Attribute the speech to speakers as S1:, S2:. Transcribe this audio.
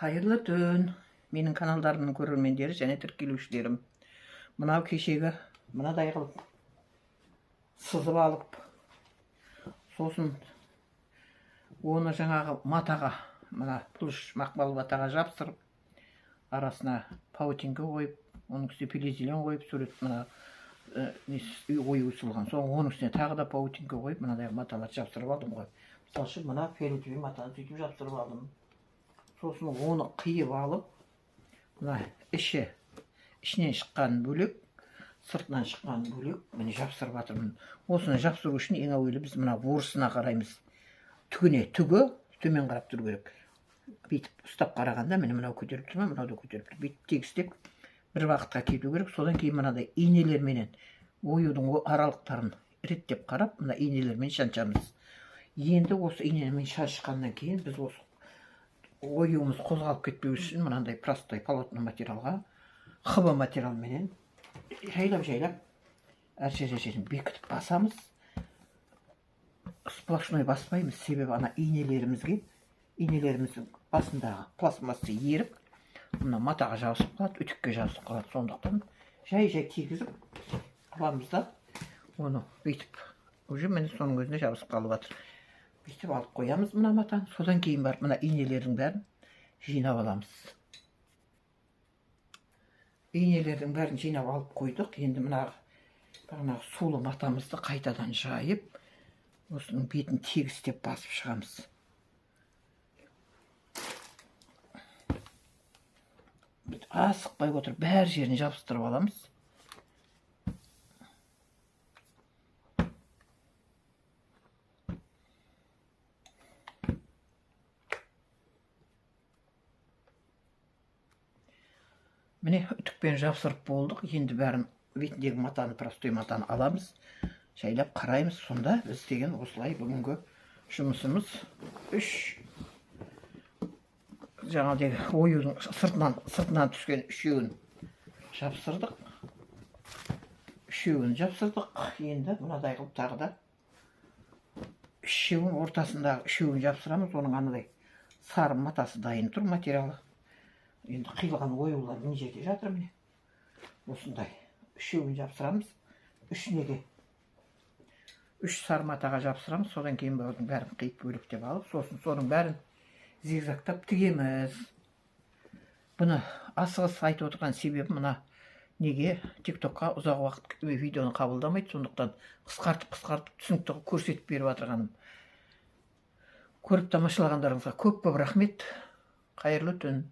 S1: Hayırlı түн. Менің каналдарымның көрермендері және тіркелушілерім. Мынау кешегі мынадай қылып сызып алып, сосын оны жаңағы матаға, мына пұлыш мақпал матаға жапсырып, арасына паутинка қойып, оның үстіне полиэтилен қойып, сурет мына ою ұсылған. Соң оның үстіне тағы да паутинка қойып, мынадай маталар жапсырып алдым ғой. Мысалы үшін мына фиолетовый матаны сөйтіп жапсырып алдым. Сосын оны қиып алып, мына ішінен шыққан бөлек, сыртынан шыққан бөлек, міне жапсырып жатырмын. Осыны жапсыру үшін ең әуелі біз мына орысына қараймыз. Түгіне түгі төмен қарап тұру керек. Бүйтіп ұстап қарағанда міне мынау көтеріп тұр ма, мынау да көтеріп тұр. Бүйтіп тегістеп бір уақытқа кету керек. Содан кейін мынадай инелерменен оюдың аралықтарын реттеп қарап, мына инелермен шаншамыз. Енді осы инемен шаншқаннан кейін біз осы оюымыз қозғалып кетпеу үшін мынандай простой полотно материалға хб материалменен жайлап әр жерін бекітіп басамыз. Сплошной баспаймыз, себебі ана инелеріміздің басындағы пластмассы еріп, мына матаға жабысып қалады, үтікке жабысып қалады. Сондықтан жай тигізіп аламыз да, оны бүйтіп уже міне соның өзіне жабысып қалып жатыр. Бүйтіп алып қоямыз мына матаны, содан кейін барып мына инелердің бәрін жинап аламыз. Инелердің бәрін жинап алып қойдық. Енді мына сулы матамызды қайтадан жайып, осының бетін тегістеп басып шығамыз. Асықпай отырып бәр жерін жабыстырып аламыз. Міне үтікпен жапсырып болдық. Енді бәрін бетіндегі матаны, простой матаны аламыз. Жайлап қараймыз. Сонда біз деген осылай бүгінгі жұмысымыз 3 жаңағыдай оюдың сыртынан түскен үшеуін жапсырдық. Енді мынадай қылып тағы да үшеуін ортасындағы үшеуін жапсырамыз. Оның анадай сары матасы дайын тұр, материалы. Енді қиылған оюлар мына жерде жатыр, міне. Осындай үшеуін жапсырамыз. Үшіне 3 сары матаға жапсырамыз. Содан кейін бәрін қиып бөлектеп алып, сосын соның бәрін зигзагтап тігеміз. Бұны асығыс айтып отырған себебі мына неге тиктокқа ұзақ уақыт видеоны қабылдамайды, сондықтан қысқартып түсінікті көрсетіп беріп отырғаным. Көріп тамашалағандарыңызға көп рахмет. Қайырлы түн.